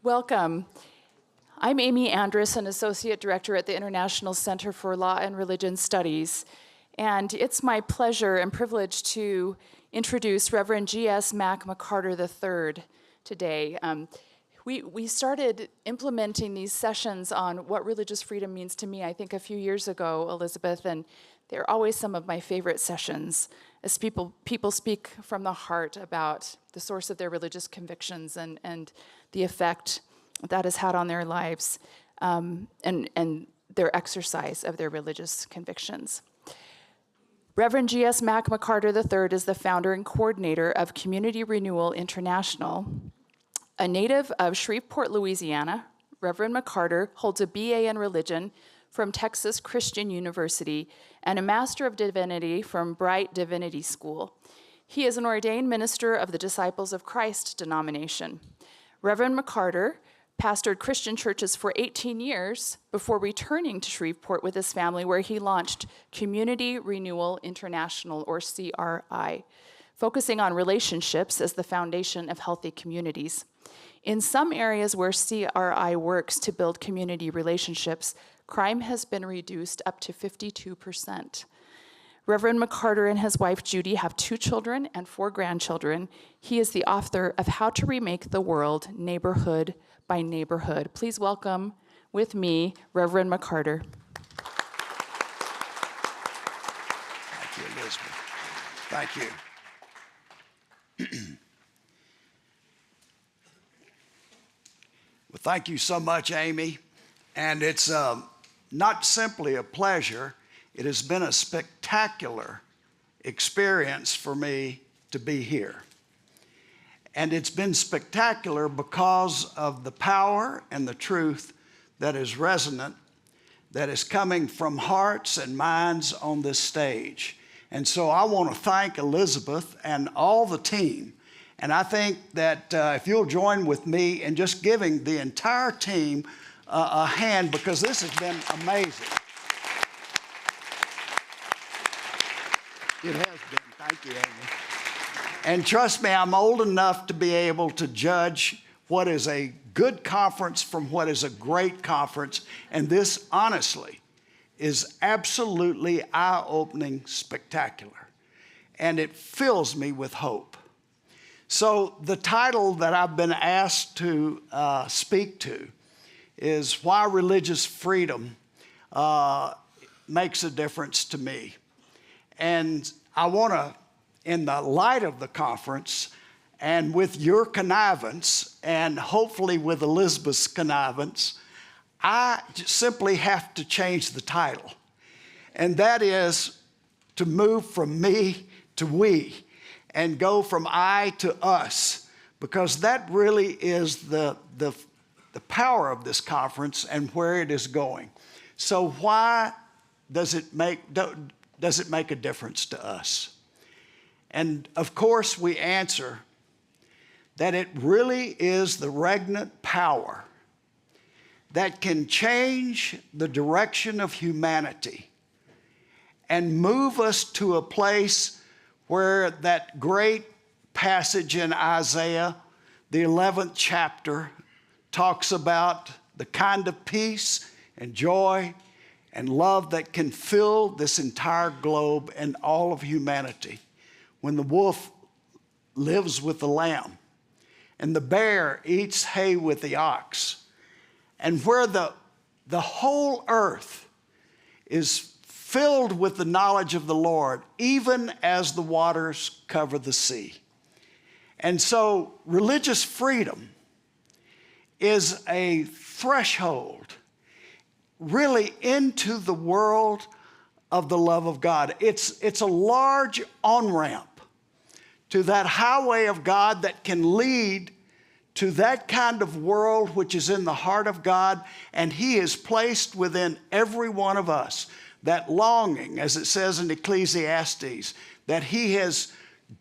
Welcome. I'm Amy Andrus, an Associate Director at the International Center for Law and Religion Studies, and it's my pleasure and privilege to introduce Reverend G.S. Mack McCarter III today. We started implementing these sessions on what religious freedom means to me, I think a few years ago, Elizabeth, and they're always some of my favorite sessions as people speak from the heart about the source of their religious convictions and the effect that has had on their lives and their exercise of their religious convictions. Reverend G.S. Mack McCarter III is the founder and coordinator of Community Renewal International. A native of Shreveport, Louisiana, Reverend McCarter holds a BA in religion from Texas Christian University and a Master of Divinity from Bright Divinity School. He is an ordained minister of the Disciples of Christ denomination. Reverend McCarter pastored Christian churches for 18 years before returning to Shreveport with his family, where he launched Community Renewal International, or CRI, focusing on relationships as the foundation of healthy communities. In some areas where CRI works to build community relationships, crime has been reduced up to 52%. Reverend McCarter and his wife Judy have 2 children and 4 grandchildren. He is the author of How to Remake the World, Neighborhood by Neighborhood. Please welcome with me, Reverend McCarter. Thank you, Elizabeth. Thank you. Well, thank you so much, Amy. And it's not simply a pleasure, it has been a spectacular experience for me to be here. And it's been spectacular because of the power and the truth that is resonant, that is coming from hearts and minds on this stage. And so I want to thank Elizabeth and all the team. And I think that if you'll join with me in just giving the entire team a hand, because this has been amazing. It has been. Thank you, Amy. And trust me, I'm old enough to be able to judge what is a good conference from what is a great conference. And this, honestly, is absolutely eye-opening, spectacular. And it fills me with hope. So the title that I've been asked to speak to is Why Religious Freedom Makes a Difference to Me. And I want to, in the light of the conference, and with your connivance, and hopefully with Elizabeth's connivance, I simply have to change the title. And that is to move from me to we, and go from I to us, because that really is the power of this conference and where it is going. So why does it make a difference to us? And of course we answer that it really is the regnant power that can change the direction of humanity and move us to a place where that great passage in Isaiah, the 11th chapter, talks about the kind of peace and joy and love that can fill this entire globe and all of humanity. When the wolf lives with the lamb and the bear eats hay with the ox, and where the whole earth is filled with the knowledge of the Lord, even as the waters cover the sea. And so religious freedom is a threshold really into the world of the love of God. It's a large on-ramp to that highway of God that can lead to that kind of world which is in the heart of God, and He has placed within every one of us that longing, as it says in Ecclesiastes, that He has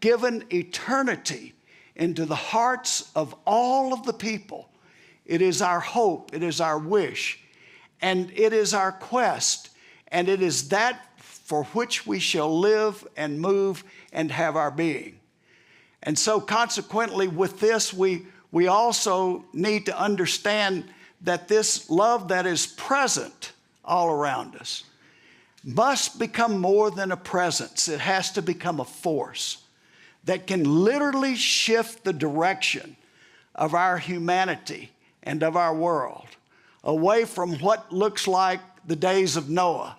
given eternity into the hearts of all of the people. It is our hope, it is our wish, and it is our quest, and it is that for which we shall live and move and have our being. And so consequently with this, we we also need to understand that this love that is present all around us must become more than a presence. It has to become a force that can literally shift the direction of our humanity and of our world away from what looks like the days of Noah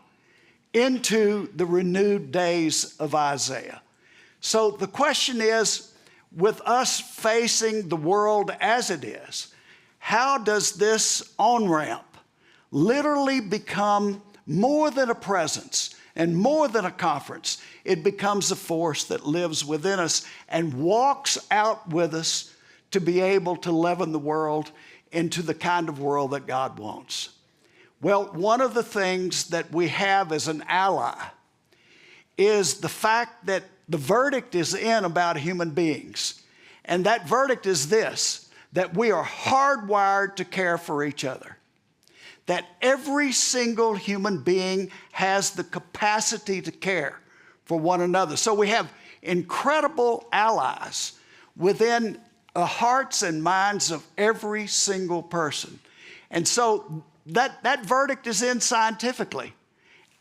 into the renewed days of Isaiah. So the question is, with us facing the world as it is, how does this on-ramp literally become more than a presence and more than a conference? It becomes a force that lives within us and walks out with us to be able to leaven the world into the kind of world that God wants. Well, one of the things that we have as an ally is the fact that the verdict is in about human beings. And that verdict is this, that we are hardwired to care for each other. That every single human being has the capacity to care for one another. So we have incredible allies within the hearts and minds of every single person. And so that verdict is in scientifically.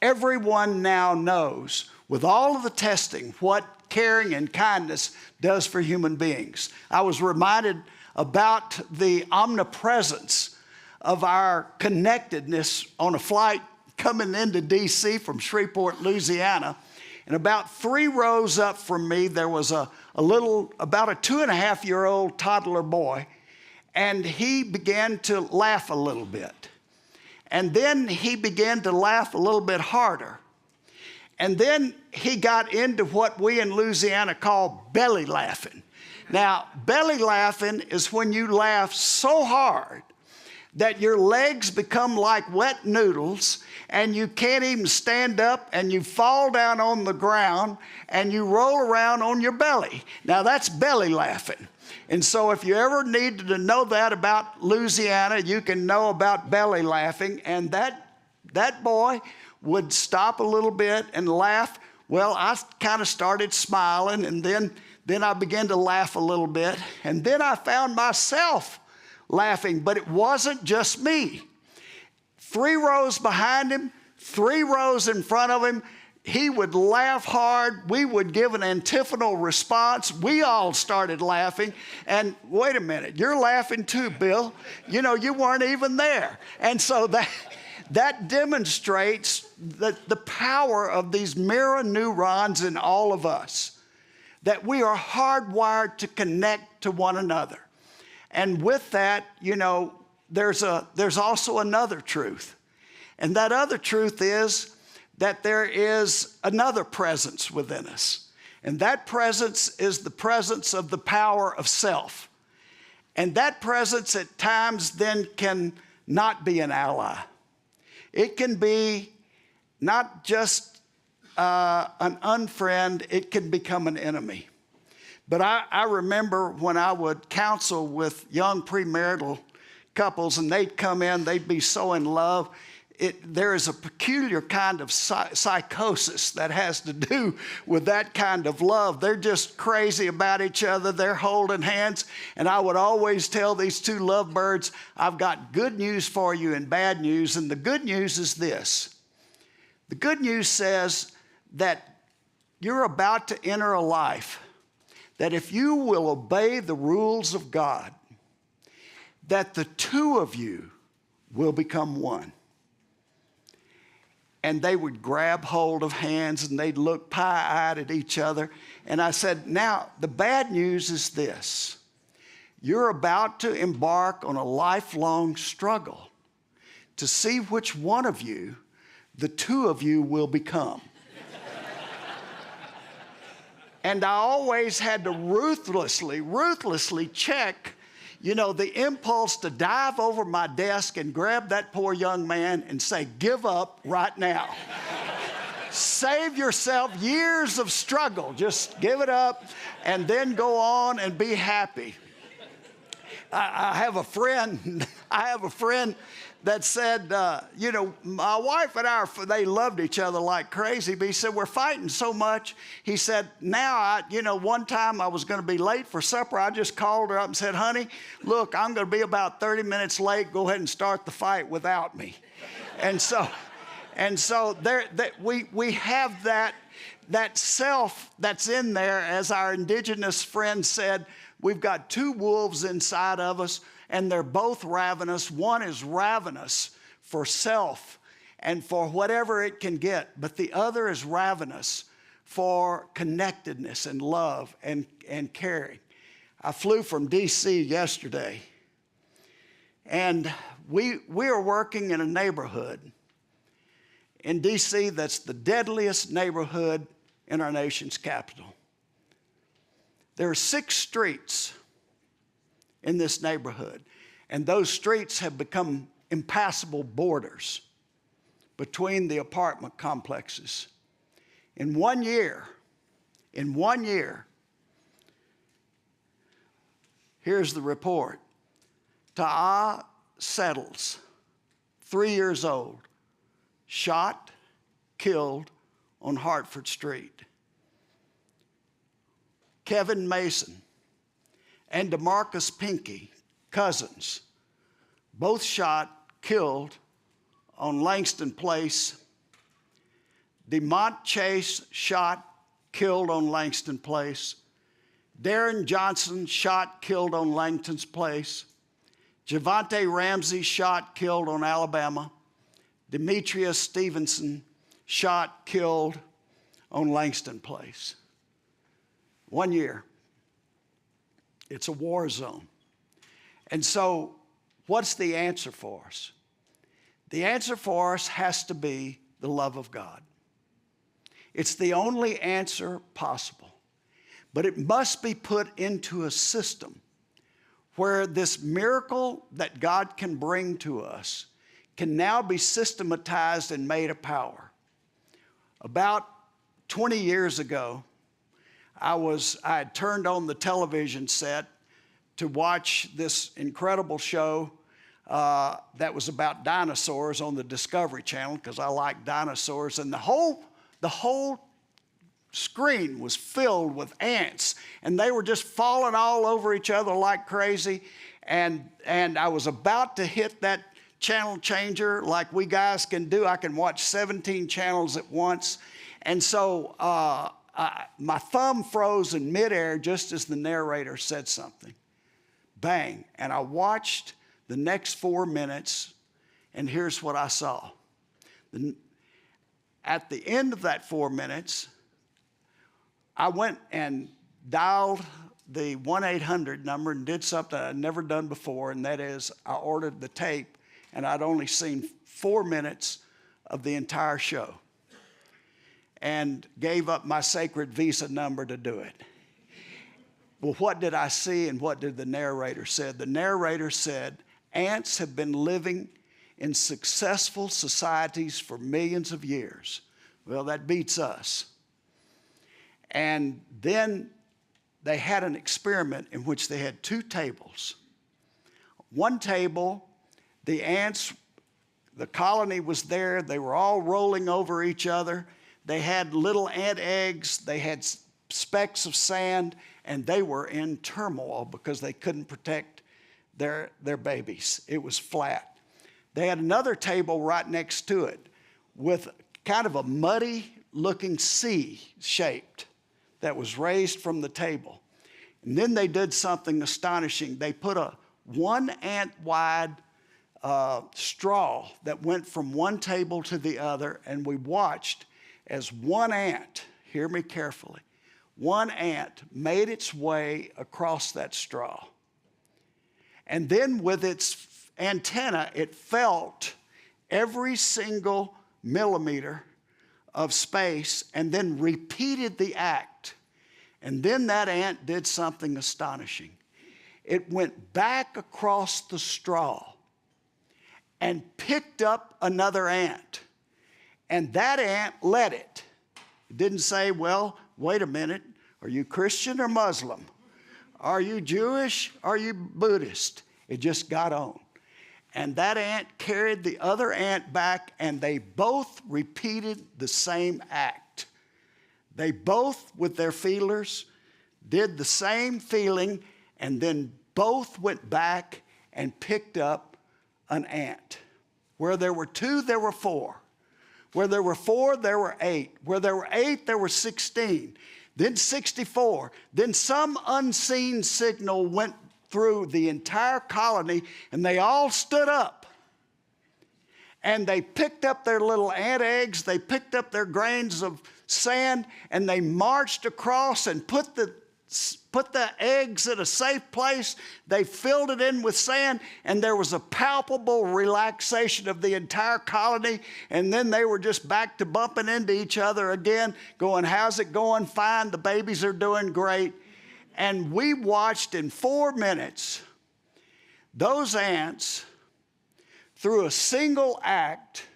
Everyone now knows, with all of the testing, what caring and kindness does for human beings. I was reminded about the omnipresence of our connectedness on a flight coming into D.C. from Shreveport, Louisiana. And about 3 rows up from me, there was about a 2.5-year-old toddler boy, and he began to laugh a little bit. And then he began to laugh a little bit harder. And then he got into what we in Louisiana call belly laughing. Now, belly laughing is when you laugh so hard that your legs become like wet noodles and you can't even stand up and you fall down on the ground and you roll around on your belly. Now, that's belly laughing. And so if you ever needed to know that about Louisiana, you can know about belly laughing. And that boy would stop a little bit and laugh. Well, I kind of started smiling, and then I began to laugh a little bit. And then I found myself laughing, but it wasn't just me. 3 rows behind him, 3 rows in front of him, he would laugh hard. We would give an antiphonal response. We all started laughing. And wait a minute, you're laughing too, Bill. You know, you weren't even there. And so that demonstrates the power of these mirror neurons in all of us, that we are hardwired to connect to one another. And with that, you know, there's also another truth. And that other truth is that there is another presence within us. And that presence is the presence of the power of self. And that presence at times then can not be an ally. It can be not just an unfriend, it can become an enemy. But I remember when I would counsel with young premarital couples and they'd come in, they'd be so in love. There is a peculiar kind of psychosis that has to do with that kind of love. They're just crazy about each other. They're holding hands. And I would always tell these 2 lovebirds, I've got good news for you and bad news. And the good news is this. The good news says that you're about to enter a life that if you will obey the rules of God, that the 2 of you will become one. And they would grab hold of hands and they'd look pie-eyed at each other. And I said, now, the bad news is this. You're about to embark on a lifelong struggle to see which one of you the 2 of you will become. And I always had to ruthlessly check, you know, the impulse to dive over my desk and grab that poor young man and say, give up right now. Save yourself years of struggle. Just give it up and then go on and be happy. I have a friend that said, you know, my wife and I, they loved each other like crazy, but he said, we're fighting so much. He said, now, you know, one time I was going to be late for supper. I just called her up and said, honey, look, I'm going to be about 30 minutes late. Go ahead and start the fight without me. And so we have that self that's in there, as our indigenous friend said. We've got two wolves inside of us, and they're both ravenous. One is ravenous for self and for whatever it can get, but the other is ravenous for connectedness and love and caring. I flew from D.C. yesterday, and we are working in a neighborhood in D.C. that's the deadliest neighborhood in our nation's capital. There are 6 streets in this neighborhood, and those streets have become impassable borders between the apartment complexes. In 1 year, here's the report. Ta'a Settles, 3 years old, shot, killed on Hartford Street. Kevin Mason and DeMarcus Pinckey, cousins, both shot, killed on Langston Place. DeMont Chase shot, killed on Langston Place. Darren Johnson shot, killed on Langston's Place. Javante Ramsey shot, killed on Alabama. Demetrius Stevenson shot, killed on Langston Place. 1 year. It's a war zone. And so, what's the answer for us? The answer for us has to be the love of God. It's the only answer possible. But it must be put into a system where this miracle that God can bring to us can now be systematized and made a power. About 20 years ago, I had turned on the television set to watch this incredible show that was about dinosaurs on the Discovery Channel, because I like dinosaurs, and the whole screen was filled with ants, and they were just falling all over each other like crazy, and I was about to hit that channel changer like we guys can do. I can watch 17 channels at once, and so my thumb froze in midair just as the narrator said something. Bang. And I watched the next 4 minutes, and here's what I saw. At the end of that 4 minutes, I went and dialed the 1-800 number and did something I'd never done before, and that is I ordered the tape, and I'd only seen 4 minutes of the entire show, and gave up my sacred Visa number to do it. Well, what did I see, and what did the narrator say? The narrator said, ants have been living in successful societies for millions of years. Well, that beats us. And then they had an experiment in which they had 2 tables. One table, the ants, the colony was there. They were all rolling over each other. They had little ant eggs. They had specks of sand, and they were in turmoil because they couldn't protect their babies. It was flat. They had another table right next to it with kind of a muddy-looking C shaped that was raised from the table. And then they did something astonishing. They put a 1 ant wide straw that went from one table to the other, and we watched as one ant, hear me carefully, one ant made its way across that straw. And then with its antenna, it felt every single millimeter of space and then repeated the act. And then that ant did something astonishing. It went back across the straw and picked up another ant. And that ant led it. It didn't say, well, wait a minute, are you Christian or Muslim? Are you Jewish? Are you Buddhist? It just got on. and that ant carried the other ant back, and they both repeated the same act. They both, with their feelers, did the same feeling, and then both went back and picked up an ant. Where there were 2, there were 4. Where there were 4, there were 8. Where there were 8, there were 16. Then 64. Then some unseen signal went through the entire colony, and they all stood up. And they picked up their little ant eggs, they picked up their grains of sand, and they marched across and put the eggs in a safe place. They filled it in with sand, and there was a palpable relaxation of the entire colony. And then they were just back to bumping into each other again, going, how's it going? Fine, the babies are doing great. And we watched in 4 minutes those ants, through a single act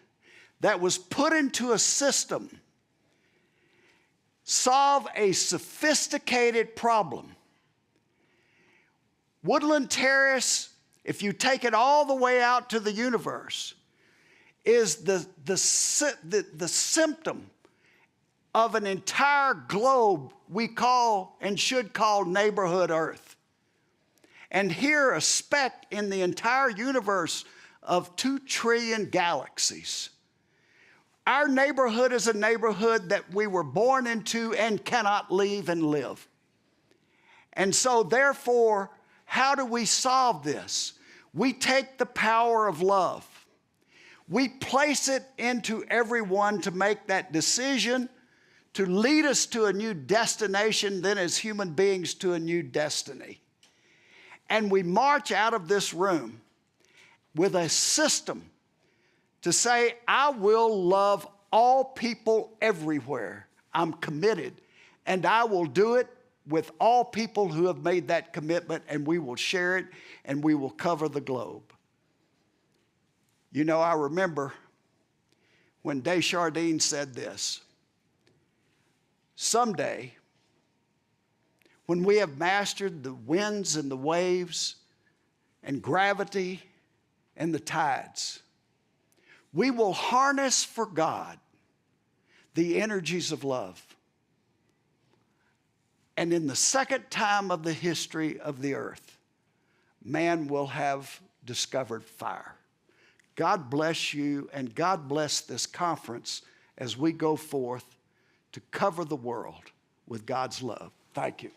that was put into a system, solve a sophisticated problem. Woodland Terrace, if you take it all the way out to the universe, is the symptom of an entire globe we call and should call neighborhood Earth. And here a speck in the entire universe of 2 trillion galaxies. Our neighborhood is a neighborhood that we were born into and cannot leave and live. And so therefore, how do we solve this? We take the power of love. We place it into everyone to make that decision, to lead us to a new destination, then as human beings to a new destiny. And we march out of this room with a system to say, I will love all people everywhere. I'm committed, and I will do it with all people who have made that commitment, and we will share it, and we will cover the globe. You know, I remember when Desjardins said this, someday, when we have mastered the winds and the waves and gravity and the tides, we will harness for God the energies of love. And in the second time of the history of the earth, man will have discovered fire. God bless you, and God bless this conference as we go forth to cover the world with God's love. Thank you.